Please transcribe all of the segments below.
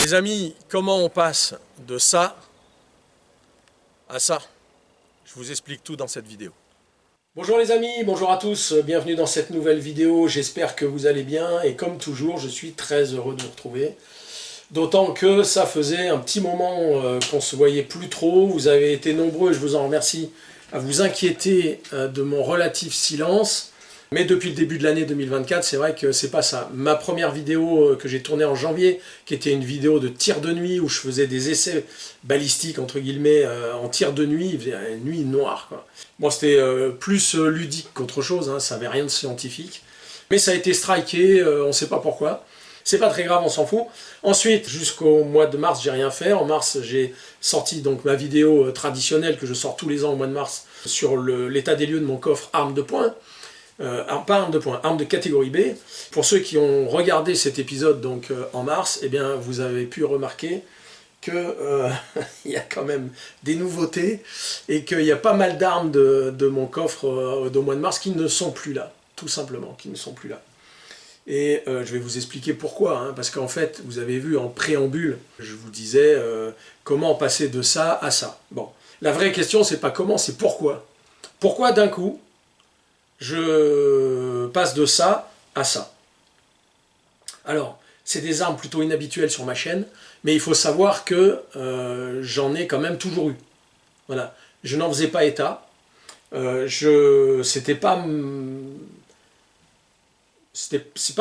Les amis, comment on passe de ça à ça? Je vous explique tout dans cette vidéo. Bonjour les amis, bonjour à tous, bienvenue dans cette nouvelle vidéo, j'espère que vous allez bien et comme toujours je suis très heureux de vous retrouver. D'autant que ça faisait un petit moment qu'on ne se voyait plus trop, vous avez été nombreux, je vous en remercie, à vous inquiéter de mon relatif silence. Mais depuis le début de l'année 2024, c'est vrai que c'est pas ça. Ma première vidéo que j'ai tournée en janvier, qui était une vidéo de tir de nuit, où je faisais des essais balistiques, entre guillemets, en tir de nuit, il faisait une nuit noire, quoi. Bon, c'était plus ludique qu'autre chose, hein, ça n'avait rien de scientifique. Mais ça a été striké, on ne sait pas pourquoi. C'est pas très grave, on s'en fout. Ensuite, jusqu'au mois de mars, j'ai rien fait. En mars, j'ai sorti donc ma vidéo traditionnelle que je sors tous les ans au mois de mars sur l'état des lieux de mon coffre arme de poing. Pas arme de poing, arme de catégorie B. Pour ceux qui ont regardé cet épisode donc en mars, eh bien vous avez pu remarquer que il y a quand même des nouveautés et qu'il y a pas mal d'armes de mon coffre au mois de mars qui ne sont plus là, tout simplement, qui ne sont plus là. Et je vais vous expliquer pourquoi, hein, parce qu'en fait, vous avez vu en préambule, je vous disais comment passer de ça à ça. Bon, la vraie question, c'est pas comment, c'est pourquoi. Pourquoi d'un coup je passe de ça à ça. Alors, c'est des armes plutôt inhabituelles sur ma chaîne, mais il faut savoir que j'en ai quand même toujours eu. Voilà, je n'en faisais pas état. C'est pas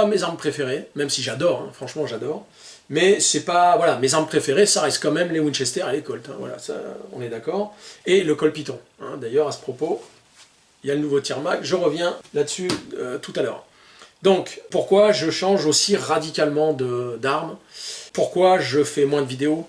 mes armes préférées, même si j'adore, hein, franchement j'adore. Mais c'est pas, voilà, mes armes préférées, ça reste quand même les Winchester et les Colt. Hein, voilà, ça, on est d'accord. Et le Colt Python. Hein, d'ailleurs, à ce propos, il y a le nouveau tir mag, je reviens là-dessus tout à l'heure. Donc, pourquoi je change aussi radicalement d'armes? Pourquoi je fais moins de vidéos?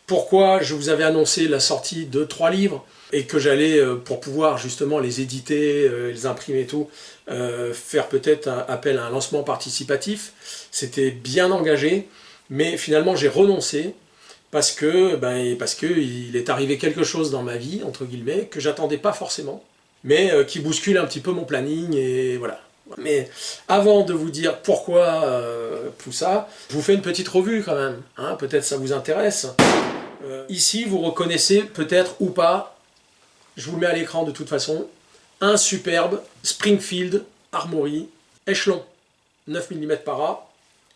Pourquoi je vous avais annoncé la sortie de 3 livres et que j'allais, pour pouvoir justement les éditer, les imprimer et tout, faire peut-être appel à un lancement participatif. C'était bien engagé, mais finalement j'ai renoncé parce que il est arrivé quelque chose dans ma vie, entre guillemets, que j'attendais pas forcément, mais qui bouscule un petit peu mon planning, et voilà. Mais avant de vous dire pourquoi tout ça, je vous fais une petite revue quand même, hein, peut-être ça vous intéresse. Ici, vous reconnaissez peut-être ou pas, je vous le mets à l'écran de toute façon, un superbe Springfield Armory échelon, 9 mm par A,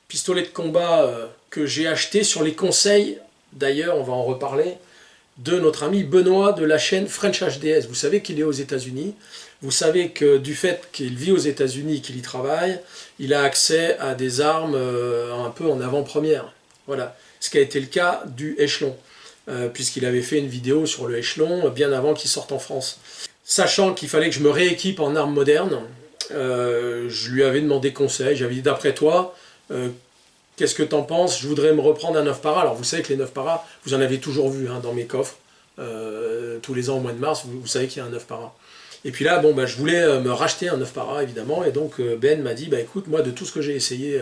pistolet de combat que j'ai acheté sur les conseils, d'ailleurs on va en reparler, de notre ami Benoît de la chaîne French HDS. Vous savez qu'il est aux États-Unis. Vous savez que du fait qu'il vit aux États-Unis et qu'il y travaille, il a accès à des armes un peu en avant-première. Voilà, ce qui a été le cas du échelon, puisqu'il avait fait une vidéo sur le échelon bien avant qu'il sorte en France. Sachant qu'il fallait que je me rééquipe en armes modernes, je lui avais demandé conseil. J'avais dit, d'après toi, qu'est-ce que t'en penses? Je voudrais me reprendre un 9 para. Alors vous savez que les 9 para, vous en avez toujours vu hein, dans mes coffres. Tous les ans au mois de mars, vous savez qu'il y a un 9 para. Et puis là, bon, bah, je voulais me racheter un 9 para, évidemment. Et donc Ben m'a dit, bah, écoute, moi de tout ce que j'ai essayé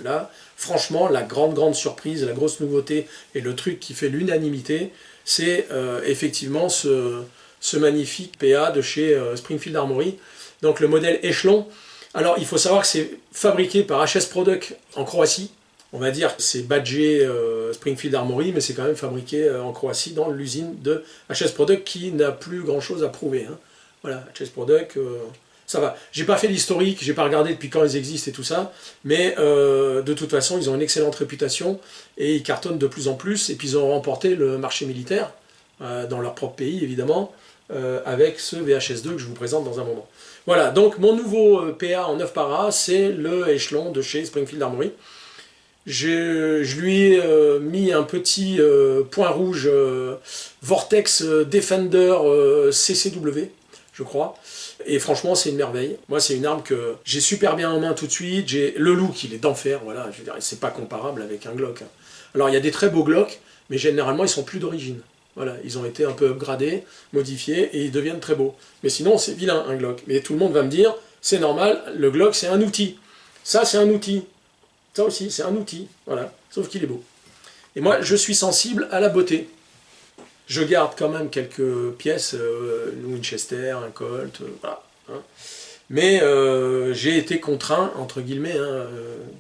là, franchement, la grande surprise, la grosse nouveauté et le truc qui fait l'unanimité, c'est effectivement ce magnifique PA de chez Springfield Armory. Donc le modèle échelon. Alors il faut savoir que c'est fabriqué par HS Product en Croatie. On va dire que c'est badgé Springfield Armory, mais c'est quand même fabriqué en Croatie dans l'usine de HS Product qui n'a plus grand chose à prouver. Hein. Voilà, HS Product, ça va. J'ai pas fait l'historique, j'ai pas regardé depuis quand ils existent et tout ça, mais de toute façon ils ont une excellente réputation et ils cartonnent de plus en plus. Et puis ils ont remporté le marché militaire dans leur propre pays évidemment, avec ce VHS2 que je vous présente dans un moment. Voilà, donc mon nouveau PA en 9 para, c'est le échelon de chez Springfield Armory. Je lui ai mis un petit point rouge Vortex Defender CCW, je crois. Et franchement, c'est une merveille. Moi, c'est une arme que j'ai super bien en main tout de suite. J'ai le look, il est d'enfer, voilà. Je veux dire, c'est pas comparable avec un Glock. Hein. Alors, il y a des très beaux Glock, mais généralement, ils sont plus d'origine. Voilà, ils ont été un peu upgradés, modifiés, et ils deviennent très beaux. Mais sinon, c'est vilain, un Glock. Mais tout le monde va me dire, c'est normal, le Glock, c'est un outil. Ça, c'est un outil. Ça aussi, c'est un outil. Voilà, sauf qu'il est beau. Et moi, je suis sensible à la beauté. Je garde quand même quelques pièces, une Winchester, un Colt, voilà. Hein. Mais j'ai été contraint, entre guillemets, hein,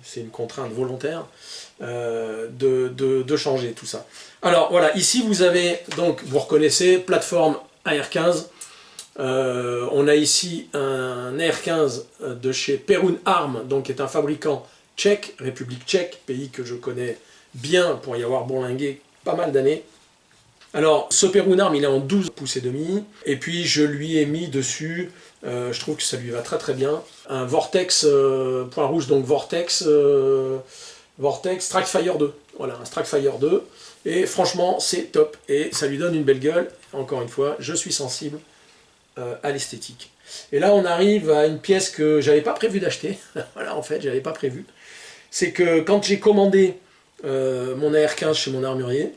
c'est une contrainte volontaire, de changer tout ça. Alors voilà, ici vous avez, donc vous reconnaissez, plateforme AR15. On a ici un AR15 de chez Perun Arm, donc qui est un fabricant tchèque, République tchèque, pays que je connais bien pour y avoir bourlingué pas mal d'années. Alors, ce Perun Arm, il est en 12 pouces et demi, et puis je lui ai mis dessus, je trouve que ça lui va très très bien, un Vortex, point rouge, donc Vortex, Vortex Strikefire 2. Voilà, un Strikefire 2, et franchement, c'est top, et ça lui donne une belle gueule. Encore une fois, je suis sensible à l'esthétique. Et là, on arrive à une pièce que j'avais pas prévu d'acheter. Voilà, en fait, j'avais pas prévu. C'est que quand j'ai commandé mon AR15 chez mon armurier,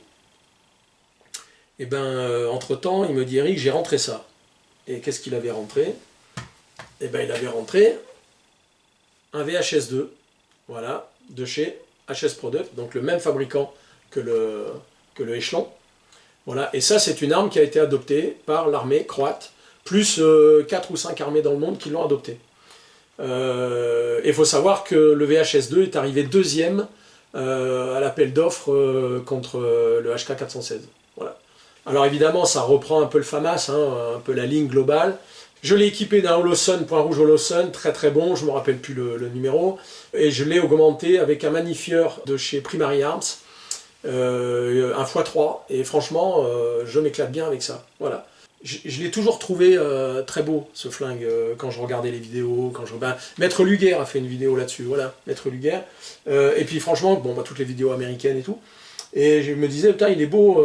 et ben, entre-temps, il me dit, Eric, j'ai rentré ça. Et qu'est-ce qu'il avait rentré? Et ben, il avait rentré un VHS 2, voilà, de chez HS Product, donc le même fabricant que le échelon. Voilà, et ça, c'est une arme qui a été adoptée par l'armée croate, plus 4 ou 5 armées dans le monde qui l'ont adoptée. Il faut savoir que le VHS 2 est arrivé deuxième à l'appel d'offres contre le HK 416. Voilà. Alors évidemment, ça reprend un peu le FAMAS, hein, un peu la ligne globale. Je l'ai équipé d'un Holosun, point rouge Holosun, très très bon, je ne me rappelle plus le numéro. Et je l'ai augmenté avec un magnifieur de chez Primary Arms, un x3, et franchement, je m'éclate bien avec ça. Voilà. Je l'ai toujours trouvé très beau, ce flingue, quand je regardais les vidéos. Maître Luger a fait une vidéo là-dessus, voilà, Maître Luger. Et puis franchement, bon, bah, toutes les vidéos américaines et tout. Et je me disais, putain, il est beau,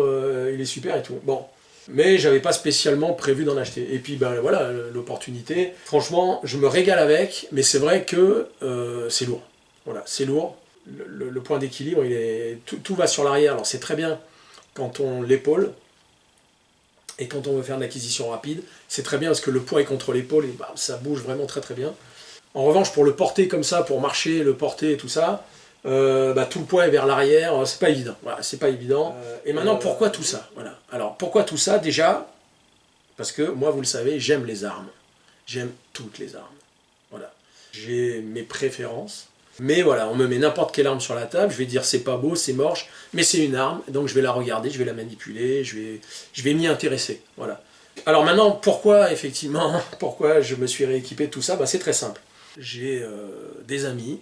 il est super et tout. Bon, mais j'avais pas spécialement prévu d'en acheter. Et puis, ben voilà, l'opportunité. Franchement, je me régale avec, mais c'est vrai que c'est lourd. Voilà, c'est lourd. Le point d'équilibre, tout va sur l'arrière. Alors c'est très bien quand on l'épaule. Et quand on veut faire de l'acquisition rapide, c'est très bien parce que le poids est contre l'épaule et bah, ça bouge vraiment très très bien. En revanche, pour le porter comme ça, pour marcher, le porter et tout ça, bah, tout le poids est vers l'arrière, c'est pas évident. Voilà, c'est pas évident. Et maintenant, pourquoi tout ça? Voilà. Alors, pourquoi tout ça? Déjà, parce que moi, vous le savez, j'aime les armes. J'aime toutes les armes. Voilà. J'ai mes préférences. Mais voilà, on me met n'importe quelle arme sur la table, je vais dire c'est pas beau, c'est moche, mais c'est une arme, donc je vais la regarder, je vais la manipuler, je vais m'y intéresser. Voilà. Alors maintenant, pourquoi effectivement, pourquoi je me suis rééquipé de tout ça? Bah, c'est très simple. J'ai des amis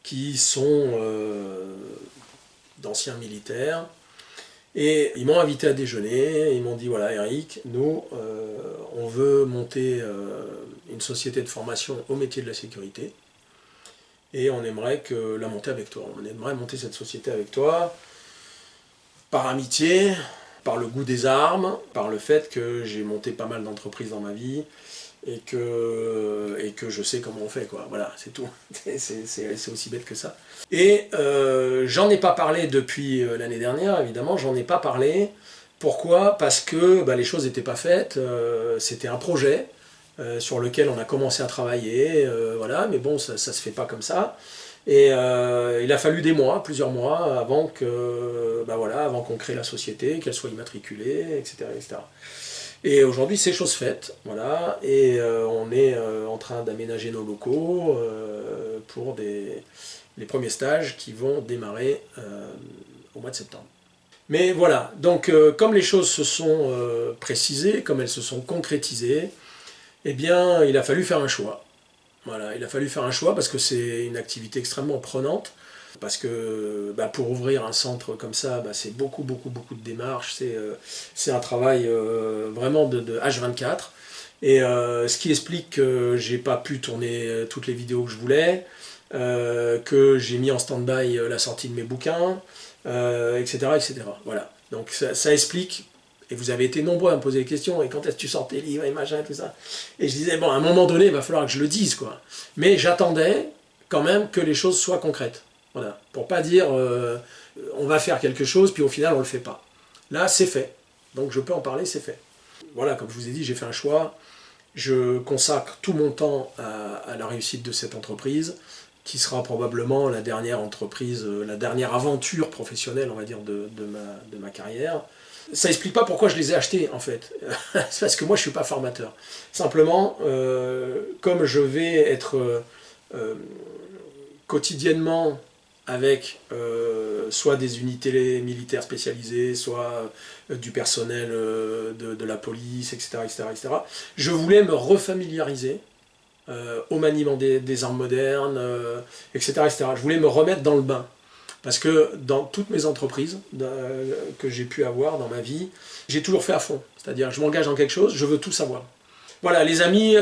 qui sont d'anciens militaires, et ils m'ont invité à déjeuner, ils m'ont dit voilà Eric, nous on veut monter une société de formation au métier de la sécurité, et on aimerait la monter avec toi. On aimerait monter cette société avec toi, par amitié, par le goût des armes, par le fait que j'ai monté pas mal d'entreprises dans ma vie, et que je sais comment on fait, quoi. Voilà, c'est tout. C'est aussi bête que ça. Et j'en ai pas parlé depuis l'année dernière, évidemment, j'en ai pas parlé. Pourquoi? Parce que bah, les choses n'étaient pas faites, c'était un projet, sur lequel on a commencé à travailler, voilà, mais bon, ça se fait pas comme ça. Et il a fallu des mois, plusieurs mois, avant bah voilà, avant qu'on crée la société, qu'elle soit immatriculée, etc., etc. Et aujourd'hui, c'est chose faite, voilà, et on est en train d'aménager nos locaux pour les premiers stages qui vont démarrer au mois de septembre. Mais voilà, donc comme les choses se sont précisées, comme elles se sont concrétisées, eh bien, il a fallu faire un choix. Voilà, il a fallu faire un choix parce que c'est une activité extrêmement prenante, parce que bah, pour ouvrir un centre comme ça, bah, c'est beaucoup de démarches, c'est un travail vraiment de H24, et ce qui explique que j'ai pas pu tourner toutes les vidéos que je voulais, que j'ai mis en stand-by la sortie de mes bouquins, etc., etc. Voilà, donc ça explique. Et vous avez été nombreux à me poser des questions, et quand est-ce que tu sors tes livres, et machin, et tout ça. Et je disais, bon, à un moment donné, il va falloir que je le dise, quoi. Mais j'attendais quand même que les choses soient concrètes. Voilà. Pour pas dire, on va faire quelque chose, puis au final, on le fait pas. Là, c'est fait. Donc je peux en parler, c'est fait. Voilà, comme je vous ai dit, j'ai fait un choix. Je consacre tout mon temps à la réussite de cette entreprise, qui sera probablement la dernière entreprise, la dernière aventure professionnelle, on va dire, de ma carrière. Ça explique pas pourquoi je les ai achetés, en fait. C'est parce que moi, je suis pas formateur. Simplement, comme je vais être quotidiennement avec soit des unités militaires spécialisées, soit du personnel de la police, etc., etc., etc., je voulais me refamiliariser au maniement des armes modernes, etc., etc. Je voulais me remettre dans le bain. Parce que dans toutes mes entreprises que j'ai pu avoir dans ma vie, j'ai toujours fait à fond. C'est-à-dire, je m'engage dans quelque chose, je veux tout savoir. Voilà, les amis,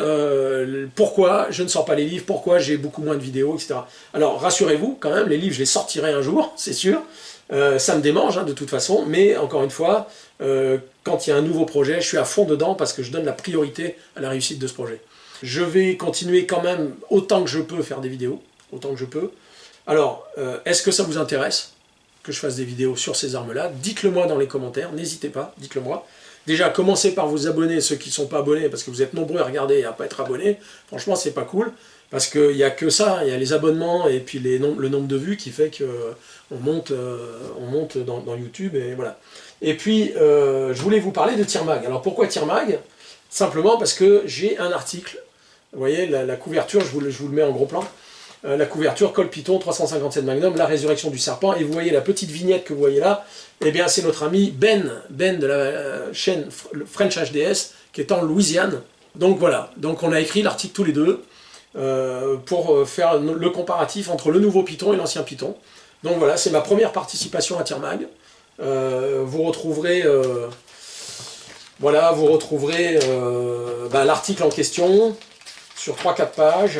pourquoi je ne sors pas les livres, pourquoi j'ai beaucoup moins de vidéos, etc. Alors, rassurez-vous, quand même, les livres, je les sortirai un jour, c'est sûr. Ça me démange, hein, de toute façon, mais encore une fois, quand il y a un nouveau projet, je suis à fond dedans parce que je donne la priorité à la réussite de ce projet. Je vais continuer quand même, autant que je peux, faire des vidéos, autant que je peux. Alors, est-ce que ça vous intéresse que je fasse des vidéos sur ces armes-là? Dites-le moi dans les commentaires, n'hésitez pas, dites-le moi. Déjà, commencez par vous abonner, ceux qui ne sont pas abonnés, parce que vous êtes nombreux à regarder et à ne pas être abonnés. Franchement, c'est pas cool, parce qu'il n'y a que ça, il y a les abonnements et puis le nombre de vues qui fait qu'on monte dans YouTube, et voilà. Et puis, je voulais vous parler de Tire-Mag. Alors, pourquoi Tire-Mag? Simplement parce que j'ai un article, vous voyez, la couverture, je vous le mets en gros plan. La couverture, Colt Python 357 Magnum, la résurrection du serpent, et vous voyez la petite vignette que vous voyez là, eh bien c'est notre ami Ben de la chaîne French HDS, qui est en Louisiane. Donc voilà, donc on a écrit l'article tous les deux, pour faire le comparatif entre le nouveau Python et l'ancien Python. Donc voilà, c'est ma première participation à Tire-Mag. Vous retrouverez... Voilà, vous retrouverez l'article en question, sur 3-4 pages,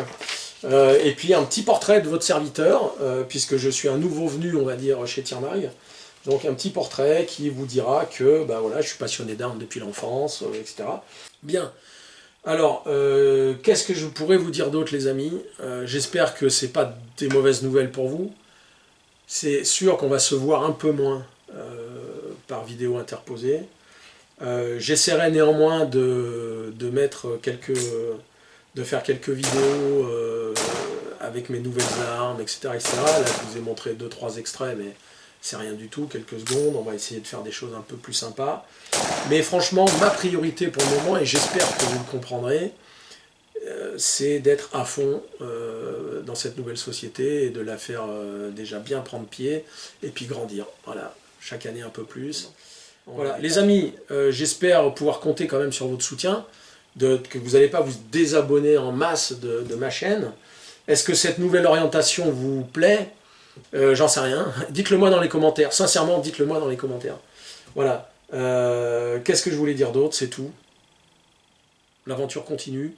et puis un petit portrait de votre serviteur, puisque je suis un nouveau venu, on va dire, chez Tire-Mag. Donc un petit portrait qui vous dira que voilà, je suis passionné d'armes depuis l'enfance, etc. Bien. Alors, qu'est-ce que je pourrais vous dire d'autre, les amis? J'espère que c'est pas des mauvaises nouvelles pour vous. C'est sûr qu'on va se voir un peu moins par vidéo interposée. J'essaierai néanmoins de faire quelques vidéos avec mes nouvelles armes, etc., etc. Là, je vous ai montré 2-3 extraits, mais c'est rien du tout, quelques secondes. On va essayer de faire des choses un peu plus sympas. Mais franchement, ma priorité pour le moment, et j'espère que vous le comprendrez, c'est d'être à fond dans cette nouvelle société et de la faire déjà bien prendre pied et puis grandir. Voilà, chaque année un peu plus. Voilà, les amis, j'espère pouvoir compter quand même sur votre soutien, que vous n'allez pas vous désabonner en masse de ma chaîne. Est-ce que cette nouvelle orientation vous plaît? J'en sais rien. Dites-le moi dans les commentaires. Sincèrement, dites-le moi dans les commentaires. Voilà. Qu'est-ce que je voulais dire d'autre? C'est tout. L'aventure continue.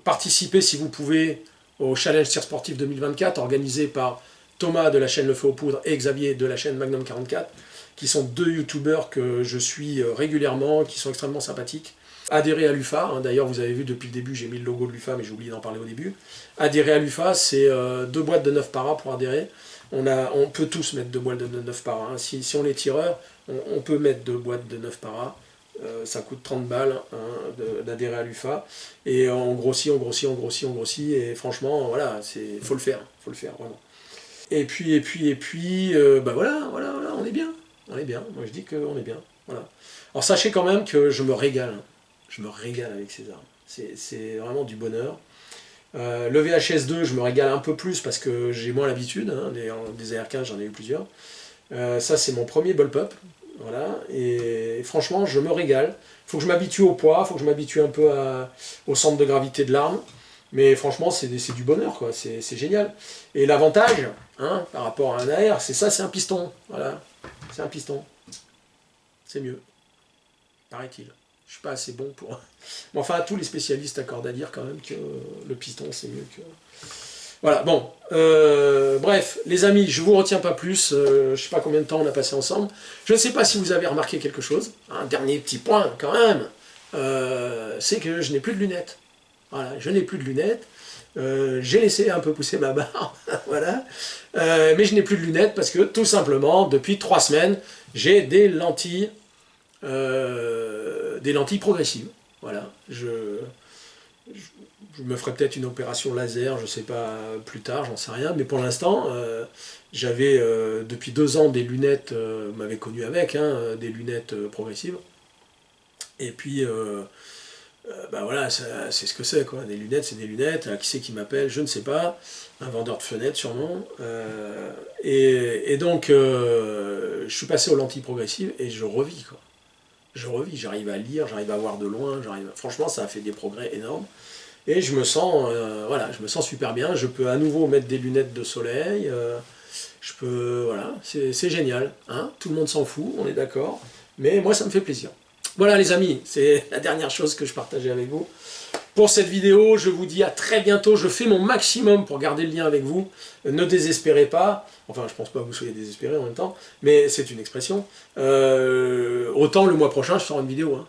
Participez si vous pouvez au Challenge Tir Sportif 2024 organisé par Thomas de la chaîne Le Feu aux Poudres et Xavier de la chaîne Magnum 44, qui sont deux youtubeurs que je suis régulièrement, qui sont extrêmement sympathiques. Adhérez à l'UFA, hein, d'ailleurs vous avez vu depuis le début, j'ai mis le logo de l'UFA, mais j'ai oublié d'en parler au début. Adhérez à l'UFA, c'est 2 boîtes de 9 paras pour adhérer. On peut tous mettre 2 boîtes de 9 paras. Hein. Si on est tireur, on peut mettre 2 boîtes de 9 paras. Ça coûte 30 balles hein, d'adhérer à l'UFA. Et on grossit, on grossit, on grossit, on grossit. Et franchement, voilà, faut le faire, vraiment. Et puis, voilà, on est bien. On est bien, moi je dis qu'on est bien. Voilà. Alors sachez quand même que je me régale. Je me régale avec ces armes. C'est vraiment du bonheur. Le VHS2, je me régale un peu plus parce que j'ai moins l'habitude. Hein, des AR-15, j'en ai eu plusieurs. Ça, c'est mon premier bullpup. Voilà. Et franchement, je me régale. Il faut que je m'habitue au poids, il faut que je m'habitue un peu au centre de gravité de l'arme. Mais franchement, c'est du bonheur, quoi. C'est génial. Et l'avantage, hein, par rapport à un AR, c'est ça, c'est un piston. Voilà. C'est un piston. C'est mieux. Paraît-il. Je suis pas assez bon pour... Mais enfin, tous les spécialistes accordent à dire quand même que le piston, c'est mieux que... Voilà, bon. Bref, les amis, je vous retiens pas plus. Je sais pas combien de temps on a passé ensemble. Je ne sais pas si vous avez remarqué quelque chose. Un dernier petit point, quand même. C'est que je n'ai plus de lunettes. Voilà, je n'ai plus de lunettes. J'ai laissé un peu pousser ma barbe, voilà. Mais je n'ai plus de lunettes parce que, tout simplement, depuis 3 semaines, j'ai des lentilles progressives. Voilà, je me ferai peut-être une opération laser, je ne sais pas, plus tard, j'en sais rien, mais pour l'instant, J'avais depuis 2 ans des lunettes, vous m'avez connu avec, hein, des lunettes progressives. Et puis, bah voilà, c'est ce que c'est, quoi. Des lunettes, c'est des lunettes. Qui c'est qui m'appelle? Je ne sais pas. Un vendeur de fenêtres, sûrement. Et donc, je suis passé aux lentilles progressives et je revis, quoi. Je revis, j'arrive à lire, j'arrive à voir de loin, franchement, ça a fait des progrès énormes. Et je me sens, voilà, je me sens super bien. Je peux à nouveau mettre des lunettes de soleil. Je peux, voilà, c'est génial. Hein, tout le monde s'en fout, on est d'accord. Mais moi, ça me fait plaisir. Voilà les amis, c'est la dernière chose que je partageais avec vous. Pour cette vidéo, je vous dis à très bientôt. Je fais mon maximum pour garder le lien avec vous. Ne désespérez pas. Enfin, je pense pas que vous soyez désespérés en même temps, mais c'est une expression. Autant le mois prochain, je ferai une vidéo. Hein.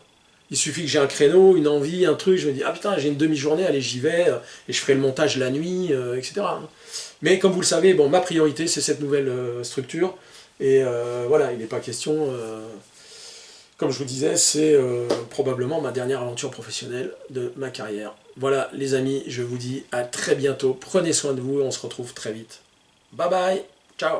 Il suffit que j'ai un créneau, une envie, un truc, je me dis, ah putain, j'ai une demi-journée, allez, j'y vais, et je ferai le montage la nuit, etc. Hein. Mais comme vous le savez, bon, ma priorité, c'est cette nouvelle structure. Et voilà, il n'est pas question... comme je vous disais, c'est probablement ma dernière aventure professionnelle de ma carrière. Voilà les amis, je vous dis à très bientôt. Prenez soin de vous et on se retrouve très vite. Bye bye, ciao.